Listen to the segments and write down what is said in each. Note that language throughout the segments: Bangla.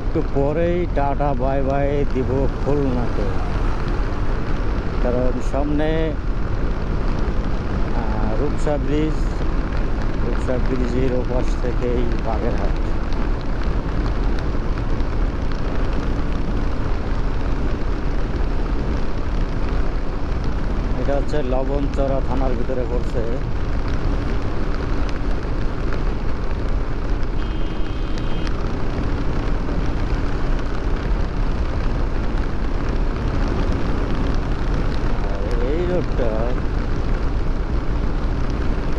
একটু পরেই টাটা বাই বাই দিব খুলনাকে, কারণ সামনে রূপসা ব্রিজ, রূপসা ব্রিজের ওপাশ থেকেই বাগেরহাট। এটা হচ্ছে লবণচড়া থানার ভিতরে পড়ছে। এই রোডটা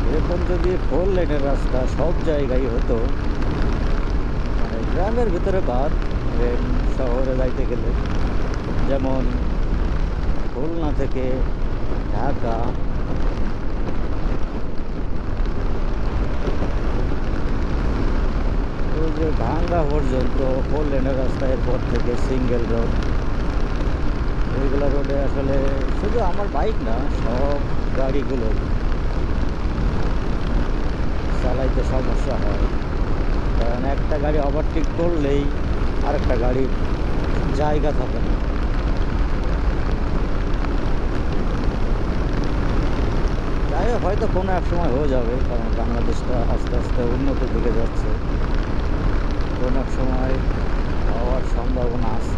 এরকম যদি 4 লেনের রাস্তা সব জায়গায় হতো, মানে গ্রামের ভিতরে বাদ, শহরে যাইতে গেলে যেমন খুলনা থেকে ঢাকা, ওই যে ভাঙ্গা পর্যন্ত 4 লেনের রাস্তা, এরপর থেকে সিঙ্গেল রোড। এইগুলো রোডে আসলে শুধু আমার বাইক না, সব গাড়িগুলো চালাইতে সমস্যা হয়, কারণ একটা গাড়ি ওভারটেক করলেই আরেকটা গাড়ির জায়গা থাকে না। যাই হোক, হয়তো কোনো এক সময় হয়ে যাবে, কারণ বাংলাদেশটা আস্তে আস্তে উন্নতির দিকে যাচ্ছে, কোনো এক সময় হওয়ার সম্ভাবনা আছে।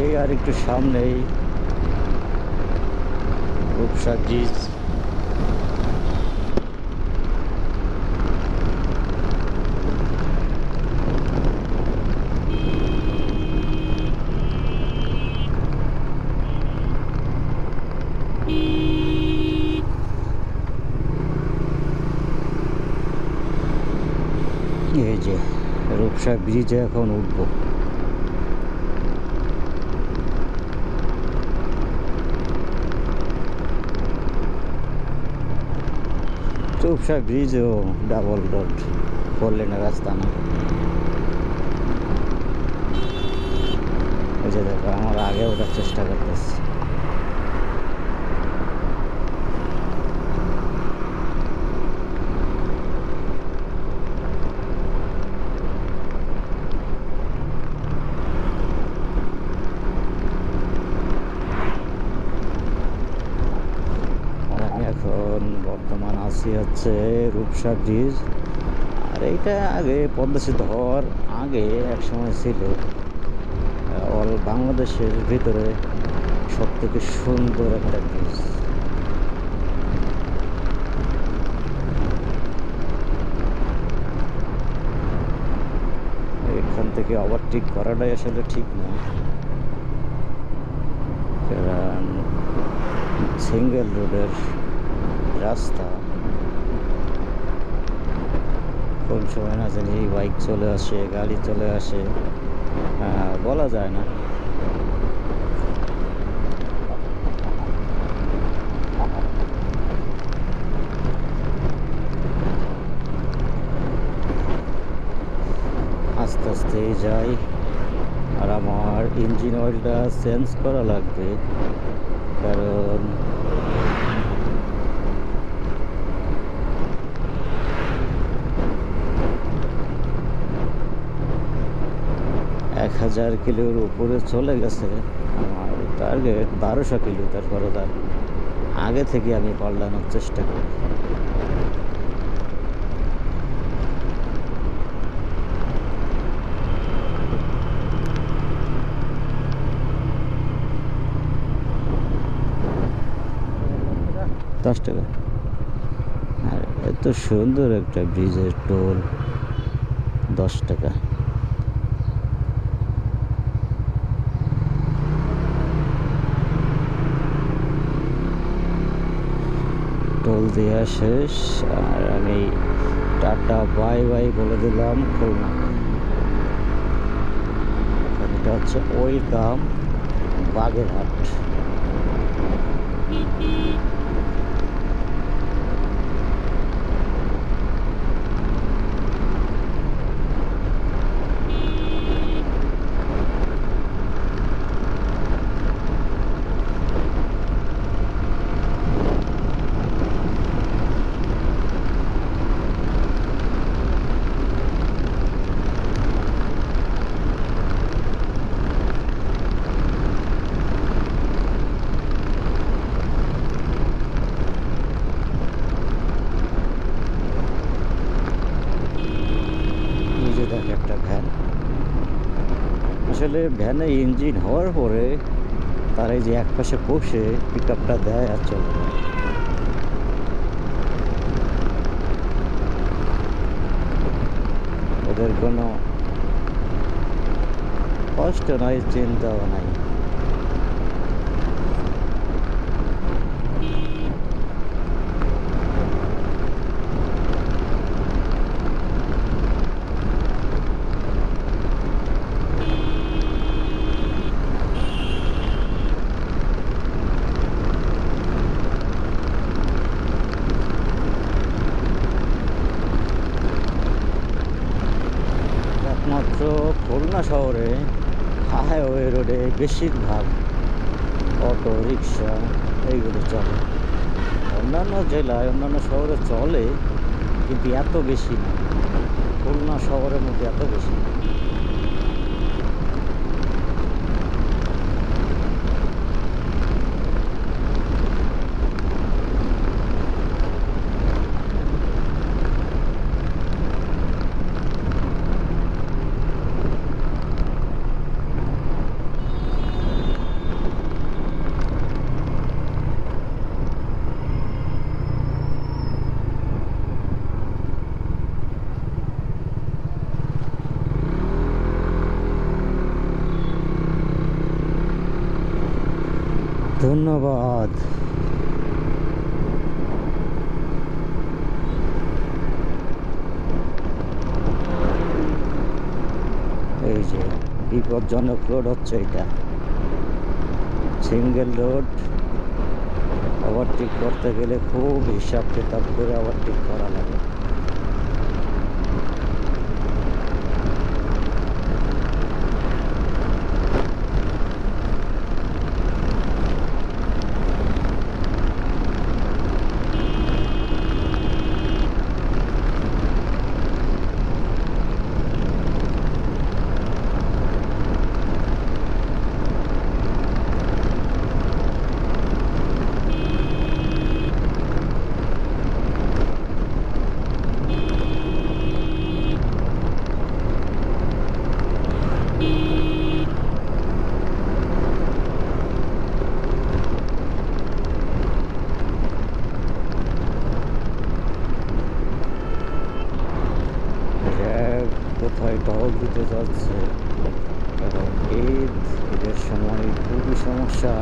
এই আর একটু সামনেই রূপসা ব্রিজ। এই যে রূপসা ব্রিজে এখন উঠবো। রূপসা ব্রিজও ডাবল রোড, 4 লেনের রাস্তা না। ওই যে দেখো, আমার আগে ওঠার চেষ্টা করতেছি। এখন বর্তমান আছি হচ্ছে রূপসা ব্রিজ। আর এইটা আগে পদ্মা সেতু হওয়ার আগে এক সময় ছিল অল বাংলাদেশের ভিতরে সব থেকে সুন্দর একটা ব্রিজ। এখান থেকে ওভারটেক করাটাই আসলে ঠিক না, কারণ সিঙ্গেল রোডের রাস্তা, কোন সময় না জানি বাইক চলে আসে, গাড়ি চলে আসে, বলা যায় না। আস্তে আস্তে যাই, আর আমার ইঞ্জিন অয়েলটা চেঞ্জ করা লাগবে, কারণ 1000 কিলোর উপরে চলে গেছে। আমার টার্গেট 1200 কিলো, তারপরে তার আগে থেকে আমি পাল্টানোর চেষ্টা করি। দশ টাকা। আর এত সুন্দর একটা ব্রিজের টোল 10 টাকা। টোল দেওয়া শেষ, আর আমি টাটা বাই বাই বলে দিলাম খুলনা। এটা হচ্ছে ওয়েলকাম বাগেরহাট। আসলে ভ্যানে ইঞ্জিন হওয়ার পরে তার এই যে এক পাশে বসে পিক আপটা দেয় আর চলে যায়। ওদের কোনো কষ্ট নাই, চিন্তাও নাই। একমাত্র খুলনা শহরে হাইওয়ে রোডে বেশিরভাগ অটো রিক্সা এইগুলো চলে। অন্যান্য জেলায় অন্যান্য শহরে চলে, কিন্তু এত বেশি না। খুলনা শহরের মধ্যে এত বেশি না। ধন্যবাদ। এই যে বিপজ্জনক রোড হচ্ছে এটা, সিঙ্গেল রোড। ওভারটেক করতে গেলে খুব হিসাব কিতাব করে ওভারটেক করা লাগে। কোথায় টহল দিতে যাচ্ছে, কারণ ঈদের সময় খুবই সমস্যা।